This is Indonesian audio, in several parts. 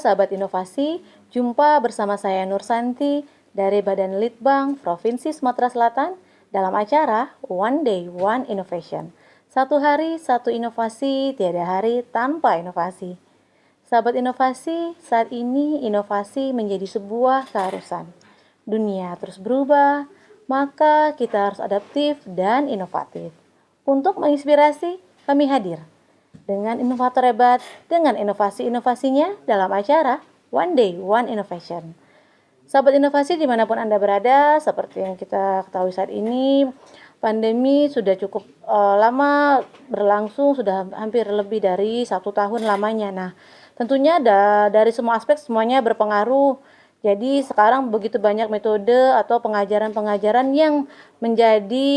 sahabat inovasi, jumpa bersama saya Nur Santi dari Badan Litbang Provinsi Sumatera Selatan dalam acara One Day One Innovation. Satu hari, satu inovasi, tiada hari tanpa inovasi. Sahabat inovasi, saat ini inovasi menjadi sebuah keharusan. Dunia terus berubah, maka kita harus adaptif dan inovatif. Untuk menginspirasi, kami hadir dengan inovator hebat, dengan inovasi-inovasinya dalam acara One Day One Innovation. Sahabat inovasi dimanapun Anda berada, seperti yang kita ketahui saat ini, pandemi sudah cukup lama berlangsung, sudah hampir lebih dari 1 tahun lamanya. Nah, tentunya dari semua aspek semuanya berpengaruh. Jadi sekarang begitu banyak metode atau pengajaran-pengajaran yang menjadi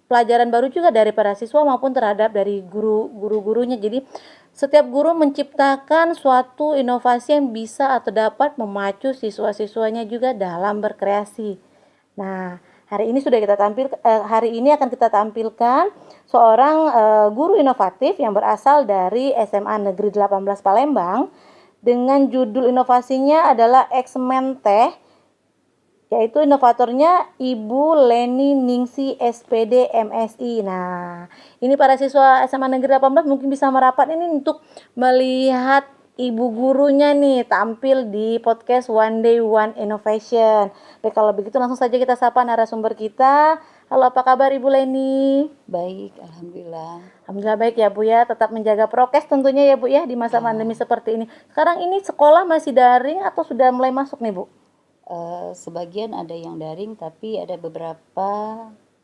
pelajaran baru juga dari para siswa maupun terhadap dari guru-gurunya. Jadi setiap guru menciptakan suatu inovasi yang bisa atau dapat memacu siswa-siswanya juga dalam berkreasi. Nah, hari ini akan kita tampilkan seorang guru inovatif yang berasal dari SMA Negeri 18 Palembang dengan judul inovasinya adalah Eksmenteh, yaitu inovatornya Ibu Leni Ningsi SPD MSI. Nah, ini para siswa SMA Negeri 18 mungkin bisa merapat ini untuk melihat ibu gurunya nih tampil di podcast One Day One Innovation. Baik, kalau begitu langsung saja kita sapa narasumber kita. Halo, apa kabar Ibu Leni? Baik, Alhamdulillah. Alhamdulillah baik ya Bu ya, tetap menjaga prokes tentunya ya Bu ya di masa pandemi seperti ini. Sekarang ini sekolah masih daring atau sudah mulai masuk nih Bu? Sebagian ada yang daring, tapi ada beberapa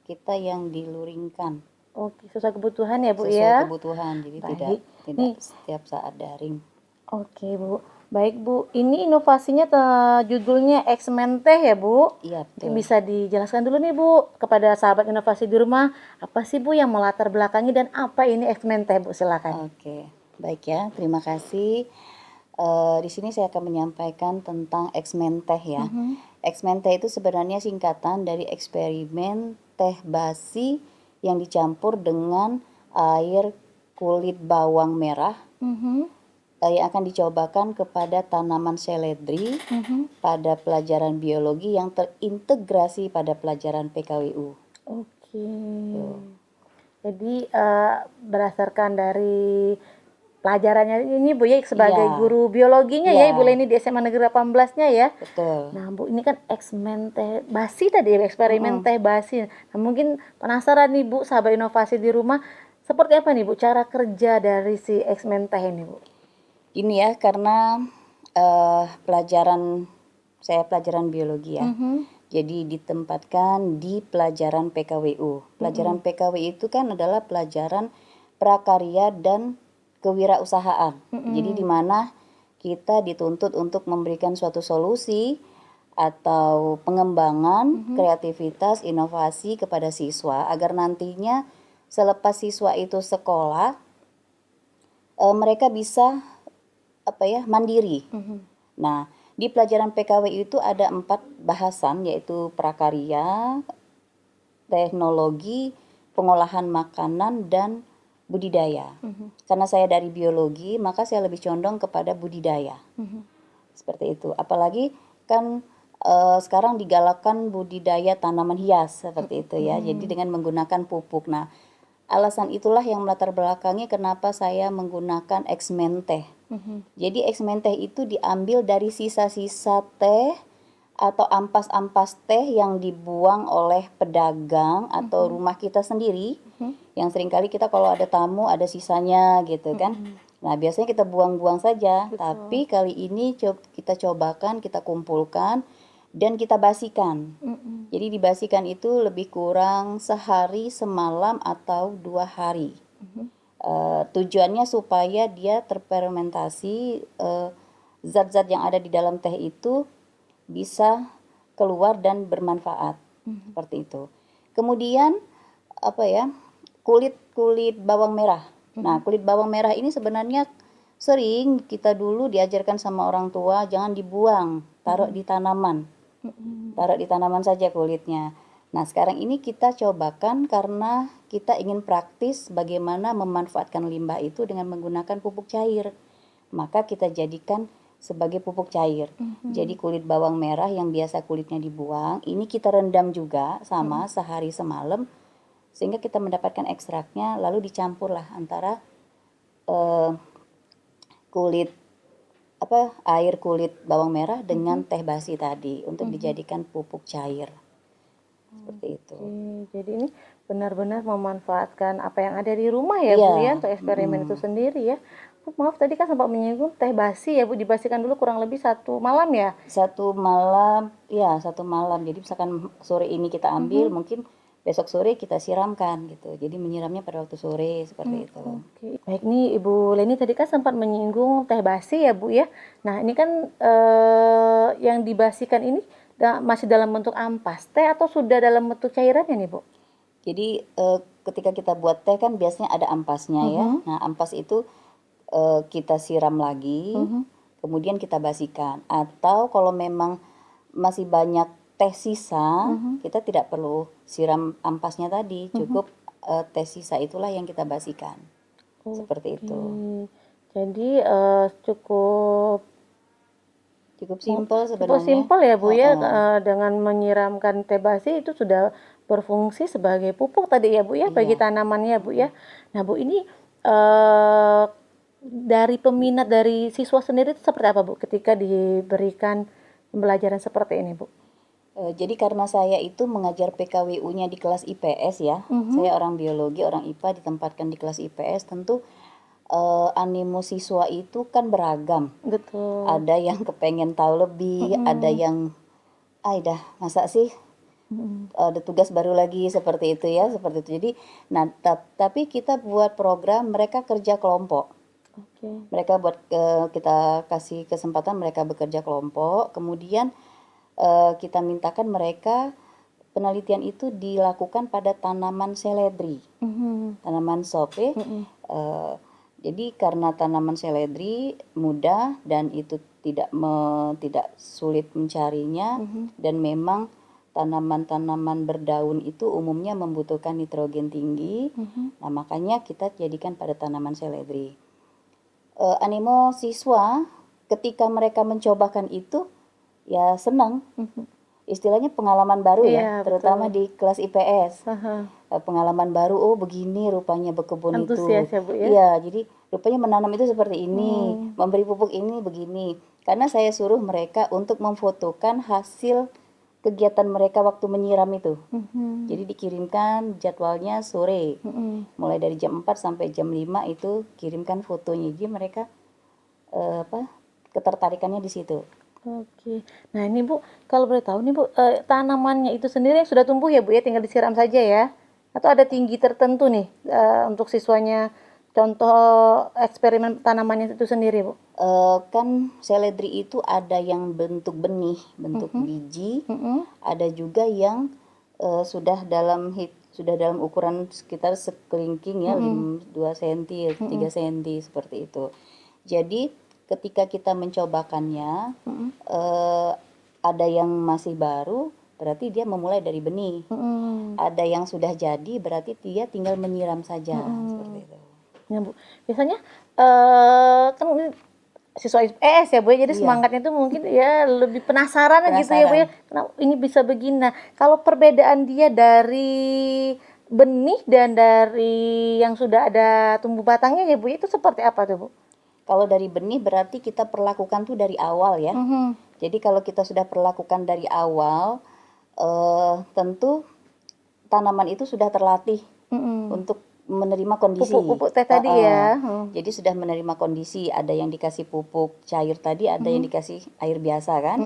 kita yang diluringkan. Oke, sesuai kebutuhan ya Bu Sesuai ya. kebutuhan, jadi Baik. tidak setiap saat daring. Oke Bu, baik Bu. Ini inovasinya judulnya Eksmenteh ya Bu. Iya, Mungkin betul. bisa dijelaskan dulu nih Bu kepada sahabat inovasi di rumah, apa sih Bu yang melatar belakangi dan apa ini Eksmenteh Bu? Silakan. Oke, baik ya, terima kasih. Di sini saya akan menyampaikan tentang Eksmenteh ya. Eksmenteh itu sebenarnya singkatan dari eksperimen teh basi yang dicampur dengan air kulit bawang merah yang akan dicobakan kepada tanaman seledri pada pelajaran biologi yang terintegrasi pada pelajaran PKWU. Oke. Jadi berdasarkan dari pelajarannya ini Bu ya sebagai Iya. guru biologinya ya Iya. Ibu Leni di SMA Negeri 18-nya ya. Betul. Nah Bu, ini kan Eksmenteh basi tadi ya, eksperimen teh basi. Nah, mungkin penasaran nih Bu, sahabat inovasi di rumah, seperti apa nih Bu cara kerja dari si Eksmenteh ini Bu? Ini ya, karena saya pelajaran biologi ya. Jadi ditempatkan di pelajaran PKWU. Pelajaran PKWU itu kan adalah pelajaran prakarya dan kewirausahaan. Jadi di mana kita dituntut untuk memberikan suatu solusi atau pengembangan kreativitas, inovasi kepada siswa agar nantinya selepas siswa itu sekolah mereka bisa mandiri. Nah, di pelajaran PKWU itu ada 4 bahasan, yaitu prakarya, teknologi, pengolahan makanan, dan budidaya. Karena saya dari biologi, maka saya lebih condong kepada budidaya. Seperti itu. Apalagi kan sekarang digalakkan budidaya tanaman hias seperti itu ya. Jadi dengan menggunakan pupuk. Nah, alasan itulah yang melatar belakangi kenapa saya menggunakan Eksmenteh. Jadi Eksmenteh itu diambil dari sisa-sisa teh atau ampas-ampas teh yang dibuang oleh pedagang atau rumah kita sendiri. Yang seringkali kita kalau ada tamu ada sisanya gitu kan. Nah, biasanya kita buang-buang saja. Tapi kali ini kita cobakan, kita kumpulkan dan kita basikan. Jadi dibasikan itu lebih kurang sehari, semalam atau 2 hari. Tujuannya supaya dia terfermentasi, zat-zat yang ada di dalam teh itu bisa keluar dan bermanfaat. Seperti itu. Kemudian kulit bawang merah. Nah, kulit bawang merah ini sebenarnya sering kita dulu diajarkan sama orang tua jangan dibuang, taruh di tanaman. Taruh di tanaman saja kulitnya. Nah, sekarang ini kita cobakan karena kita ingin praktis bagaimana memanfaatkan limbah itu dengan menggunakan pupuk cair. maka kita jadikan sebagai pupuk cair. Jadi kulit bawang merah yang biasa kulitnya dibuang, ini kita rendam juga sama sehari semalam, sehingga kita mendapatkan ekstraknya, lalu dicampurlah antara eh, kulit air kulit bawang merah dengan teh basi tadi untuk dijadikan pupuk cair. Seperti itu. Jadi ini benar-benar memanfaatkan apa yang ada di rumah ya Iya. Bu ya untuk eksperimen itu sendiri ya. Bu, maaf tadi kan sempat menyinggung teh basi ya Bu, dibasikan dulu kurang lebih 1 malam ya. 1 malam, ya 1 malam. Jadi misalkan sore ini kita ambil, mungkin besok sore kita siramkan gitu. Jadi menyiramnya pada waktu sore seperti itu. Oke. Baik nih Ibu Leni tadi kan sempat menyinggung teh basi ya Bu ya. Nah ini kan yang dibasikan ini masih dalam bentuk ampas teh atau sudah dalam bentuk cairannya nih Bu? Jadi ketika kita buat teh kan biasanya ada ampasnya ya. Nah ampas itu kita siram lagi, kemudian kita basikan. Atau kalau memang masih banyak teh sisa, kita tidak perlu siram ampasnya tadi, cukup teh sisa itulah yang kita basikan. Seperti itu. Jadi cukup simpel sebenarnya. Cukup simpel ya Bu ya, dengan menyiramkan teh basi itu sudah berfungsi sebagai pupuk tadi ya Bu ya, bagi tanamannya Bu ya. Nah Bu, ini dari peminat dari siswa sendiri itu seperti apa Bu ketika diberikan pembelajaran seperti ini Bu? Jadi karena saya itu mengajar PKWU-nya di kelas IPS ya, saya orang biologi, orang IPA ditempatkan di kelas IPS, tentu animo siswa itu kan beragam. Betul. Ada yang kepengen tahu lebih, ada yang dah masa sih ada tugas baru lagi seperti itu ya, seperti itu. Jadi tapi kita buat program mereka kerja kelompok. Mereka kita kasih kesempatan mereka bekerja kelompok, kemudian kita mintakan mereka penelitian itu dilakukan pada tanaman seledri, tanaman sope. Jadi karena tanaman seledri mudah dan itu tidak sulit mencarinya, dan memang tanaman-tanaman berdaun itu umumnya membutuhkan nitrogen tinggi. Nah makanya kita jadikan pada tanaman seledri. Animo siswa ketika mereka mencobakan itu ya senang. Istilahnya pengalaman baru ya, terutama di kelas IPS. Pengalaman baru, oh begini rupanya berkebun itu. Antusias ya Bu ya? Iya, jadi rupanya menanam itu seperti ini, memberi pupuk ini begini. Karena saya suruh mereka untuk memfotokan hasil kegiatan mereka waktu menyiram itu. Jadi dikirimkan jadwalnya sore, mulai dari jam 4 sampai jam 5 itu kirimkan fotonya. Jadi mereka ketertarikannya di situ. Oke. Nah ini Bu, kalau boleh tahu nih Bu, tanamannya itu sendiri yang sudah tumbuh ya Bu ya, tinggal disiram saja ya? Atau ada tinggi tertentu nih untuk siswanya, contoh eksperimen tanamannya itu sendiri Bu? Kan seledri itu ada yang bentuk benih, bentuk biji, ada juga yang sudah dalam ukuran sekitar sekelingking ya, 2 cm, 3 cm seperti itu. Jadi ketika kita mencobakannya, ada yang masih baru, berarti dia memulai dari benih. Ada yang sudah jadi, berarti dia tinggal menyiram saja, seperti itu. Ya Bu, biasanya kan ini siswa IPS ya Bu ya, jadi semangatnya itu mungkin ya lebih penasaran gitu ya Bu ya, kenapa ini bisa begini. Nah, kalau perbedaan dia dari benih dan dari yang sudah ada tumbuh batangnya ya Bu, itu seperti apa tuh Bu? Kalau dari benih berarti kita perlakukan tuh dari awal ya. Jadi kalau kita sudah perlakukan dari awal, tentu tanaman itu sudah terlatih untuk menerima kondisi. Pupuk teh tadi ya. Jadi sudah menerima kondisi, ada yang dikasih pupuk cair tadi, ada yang dikasih air biasa kan.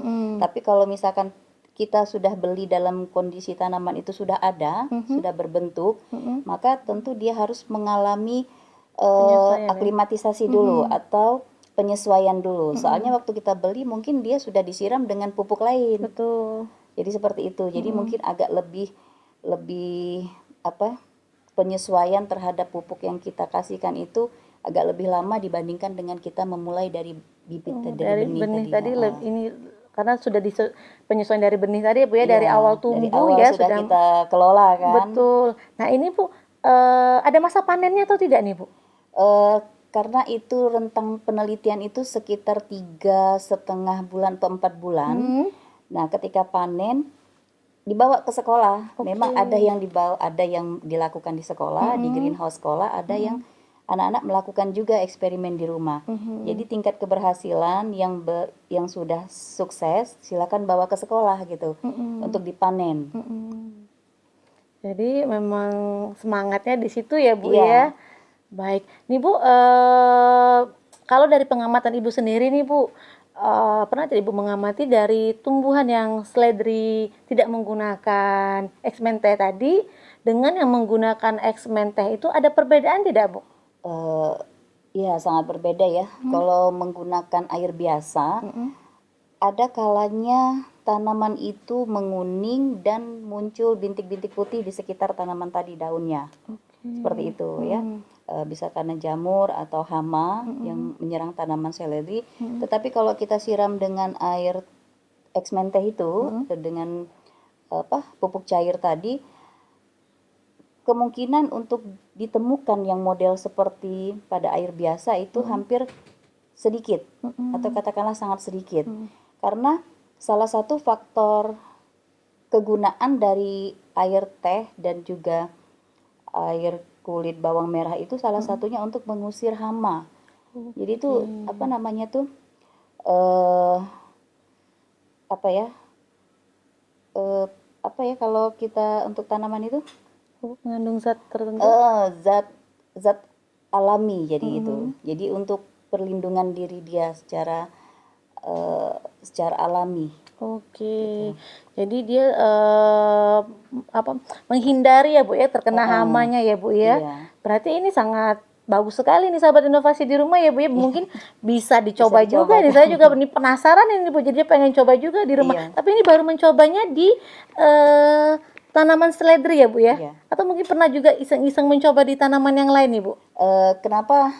Tapi kalau misalkan kita sudah beli dalam kondisi tanaman itu sudah ada, sudah berbentuk, maka tentu dia harus mengalami aklimatisasi dulu atau penyesuaian dulu. Soalnya waktu kita beli mungkin dia sudah disiram dengan pupuk lain. Betul. Jadi seperti itu. Jadi mungkin agak lebih penyesuaian terhadap pupuk yang kita kasihkan itu agak lebih lama dibandingkan dengan kita memulai dari bibit dari benih tadi. Ini karena sudah penyesuaian dari benih tadi Bu ya, dari awal tumbuh dari awal ya sudah kita kelola kan. Betul. Nah ini Bu, ada masa panennya atau tidak nih Bu? karena itu rentang penelitian itu sekitar 3,5 bulan atau 4 bulan. Nah, ketika panen dibawa ke sekolah. Memang ada yang dibawa, ada yang dilakukan di sekolah, di greenhouse sekolah, ada yang anak-anak melakukan juga eksperimen di rumah. Jadi tingkat keberhasilan yang sudah sukses silakan bawa ke sekolah gitu untuk dipanen. Jadi memang semangatnya di situ ya Bu Iya. ya. Baik, nih Bu, kalau dari pengamatan Ibu sendiri nih Bu, pernah tidak Ibu mengamati dari tumbuhan yang seledri tidak menggunakan eksmente tadi dengan yang menggunakan eksmente itu ada perbedaan tidak Bu? Iya, sangat berbeda ya. Kalau menggunakan air biasa, ada kalanya tanaman itu menguning dan muncul bintik-bintik putih di sekitar tanaman tadi daunnya. Seperti itu ya. Bisa karena jamur atau hama yang menyerang tanaman seledri. Tetapi kalau kita siram dengan air eksmente itu dengan pupuk cair tadi, kemungkinan untuk ditemukan yang model seperti pada air biasa itu hampir sedikit atau katakanlah sangat sedikit. Karena salah satu faktor kegunaan dari air teh dan juga air kulit bawang merah itu salah satunya untuk mengusir hama. Jadi itu apa namanya tuh apa ya kalau kita untuk tanaman itu Mengandung zat tertentu? zat alami jadi itu. Jadi untuk perlindungan diri dia secara alami. Oke, jadi dia menghindari ya Bu ya terkena hamanya ya Bu ya. Iya. Berarti ini sangat bagus sekali nih sahabat inovasi di rumah ya Bu ya. Mungkin bisa dicoba juga nih. Saya juga ini penasaran ini Bu. Jadi pengen coba juga di rumah. Iya. Tapi ini baru mencobanya di tanaman seledri ya Bu ya. Iya. Atau mungkin pernah juga iseng-iseng mencoba di tanaman yang lain nih Bu. Kenapa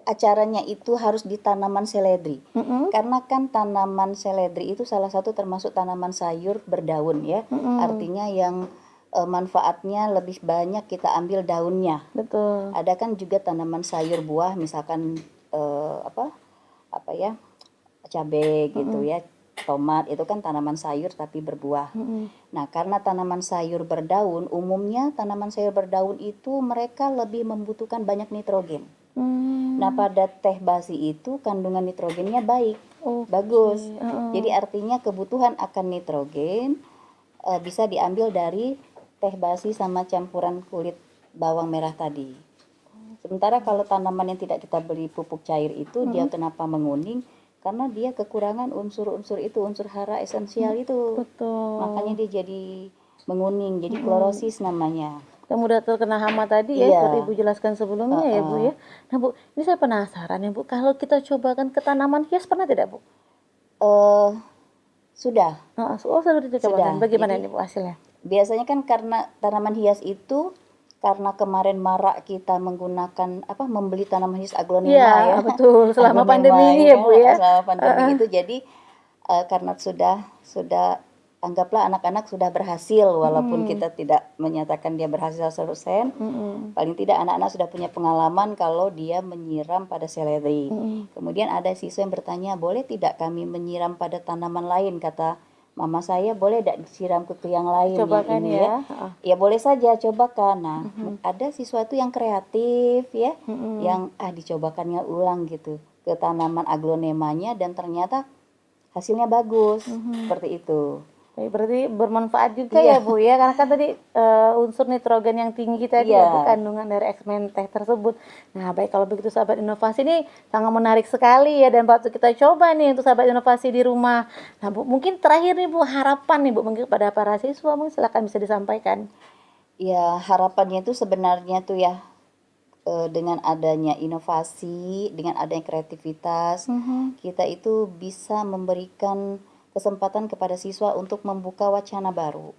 acaranya itu harus di tanaman seledri? Karena kan tanaman seledri itu salah satu termasuk tanaman sayur berdaun ya. Artinya yang manfaatnya lebih banyak kita ambil daunnya. Betul. Ada kan juga tanaman sayur buah, misalkan cabai gitu ya, tomat itu kan tanaman sayur tapi berbuah. Nah, karena tanaman sayur berdaun, umumnya tanaman sayur berdaun itu mereka lebih membutuhkan banyak nitrogen. Nah, pada teh basi itu kandungan nitrogennya baik, bagus. Jadi artinya kebutuhan akan nitrogen bisa diambil dari teh basi sama campuran kulit bawang merah tadi. Sementara kalau tanaman yang tidak kita beli pupuk cair itu, dia kenapa menguning? Karena dia kekurangan unsur-unsur itu, unsur hara esensial itu. Betul. Makanya dia jadi menguning, jadi klorosis namanya. Yang mudah terkena hama tadi ya, Iya. seperti Ibu jelaskan sebelumnya ya Bu ya. Nah Bu, ini saya penasaran ya Bu, kalau kita cobakan ke tanaman hias pernah tidak Bu? Sudah. Sudah dicobakan. Sudah. Bagaimana Jadi, ini Bu hasilnya? Biasanya kan karena tanaman hias itu, karena kemarin marak kita menggunakan membeli tanaman hias aglonema Iya, ya. betul. Selama Aglonema pandemi ini ya Bu ya. Selama pandemi itu jadi karena sudah anggaplah anak-anak sudah berhasil walaupun kita tidak menyatakan dia berhasil 100%. Paling tidak anak-anak sudah punya pengalaman kalau dia menyiram pada seledri. Kemudian ada siswa yang bertanya, boleh tidak kami menyiram pada tanaman lain? Kata mama saya, boleh tidak disiram ke yang lain? Cobakan yang ini ya. Ya boleh saja, cobakan. Nah, ada siswa itu yang kreatif ya, yang dicobakannya ulang gitu ke tanaman aglonemanya dan ternyata hasilnya bagus. Seperti itu. Baik, berarti bermanfaat juga ya Bu ya, karena kan tadi unsur nitrogen yang tinggi tadi ya Bu, kandungan dari eksmente tersebut. Nah baik, kalau begitu sahabat inovasi ini sangat menarik sekali ya, dan patut kita coba nih untuk sahabat inovasi di rumah. Nah Bu, mungkin terakhir nih Bu, harapan nih Bu mungkin kepada para siswa, mungkin silakan bisa disampaikan. Ya, harapannya itu sebenarnya tuh ya, dengan adanya inovasi, dengan adanya kreativitas, kita itu bisa memberikan kesempatan kepada siswa untuk membuka wacana baru.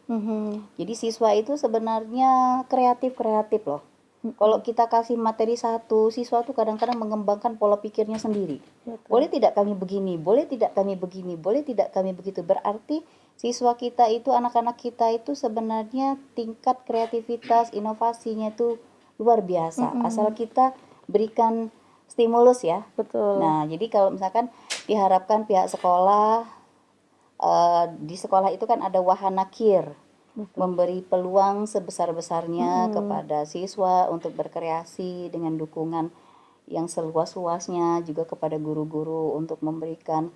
Jadi siswa itu sebenarnya kreatif loh. Kalau kita kasih materi satu, siswa tuh kadang-kadang mengembangkan pola pikirnya sendiri. Boleh tidak kami begini, boleh tidak kami begini, boleh tidak kami begitu. Berarti siswa kita itu, anak-anak kita itu sebenarnya tingkat kreativitas, inovasinya itu luar biasa. Asal kita berikan stimulus ya. Betul. Nah, jadi kalau misalkan diharapkan pihak sekolah, di sekolah itu kan ada wahana KIR, memberi peluang sebesar-besarnya kepada siswa untuk berkreasi dengan dukungan yang seluas-luasnya, juga kepada guru-guru untuk memberikan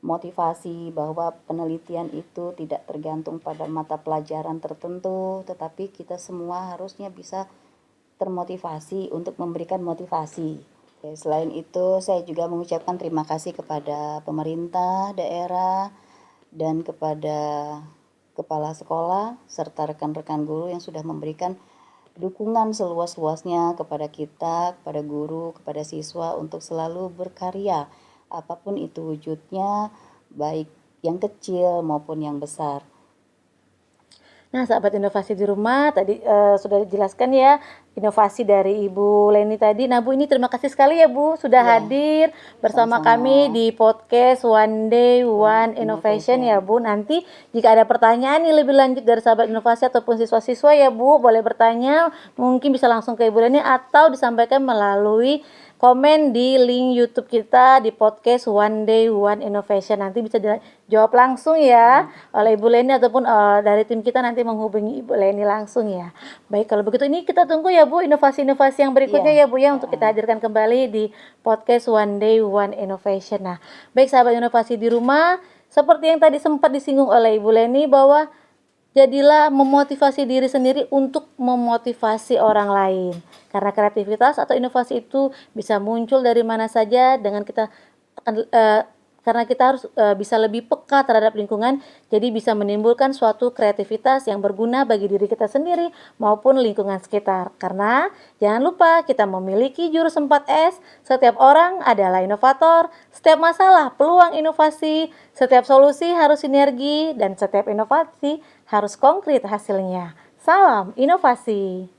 motivasi bahwa penelitian itu tidak tergantung pada mata pelajaran tertentu, tetapi kita semua harusnya bisa termotivasi untuk memberikan motivasi. Selain itu, saya juga mengucapkan terima kasih kepada pemerintah daerah dan kepada kepala sekolah serta rekan-rekan guru yang sudah memberikan dukungan seluas-luasnya kepada kita, kepada guru, kepada siswa untuk selalu berkarya, apapun itu wujudnya, baik yang kecil maupun yang besar. Nah, sahabat inovasi di rumah, tadi sudah dijelaskan ya inovasi dari Ibu Leni tadi. Nah, Bu, ini terima kasih sekali ya, Bu, sudah Ya, hadir bersama sama-sama. kami di podcast One Day One Innovation ya, Bu. Nanti jika ada pertanyaan nih lebih lanjut dari sahabat inovasi ataupun siswa-siswa ya, Bu, boleh bertanya, mungkin bisa langsung ke Ibu Leni atau disampaikan melalui komen di link YouTube kita di podcast One Day One Innovation. Nanti bisa dijawab langsung ya oleh Ibu Leni ataupun dari tim kita nanti menghubungi Ibu Leni langsung ya. Baik, kalau begitu ini kita tunggu ya Bu inovasi-inovasi yang berikutnya Iya. ya Bu ya untuk kita hadirkan kembali di podcast One Day One Innovation. Nah, baik sahabat inovasi di rumah, seperti yang tadi sempat disinggung oleh Ibu Leni bahwa jadilah memotivasi diri sendiri untuk memotivasi orang lain. Karena kreativitas atau inovasi itu bisa muncul dari mana saja dengan kita karena kita harus bisa lebih peka terhadap lingkungan, jadi bisa menimbulkan suatu kreativitas yang berguna bagi diri kita sendiri maupun lingkungan sekitar. Karena jangan lupa kita memiliki jurus 4S, setiap orang adalah inovator, setiap masalah peluang inovasi, setiap solusi harus sinergi, dan setiap inovasi harus konkret hasilnya. Salam inovasi.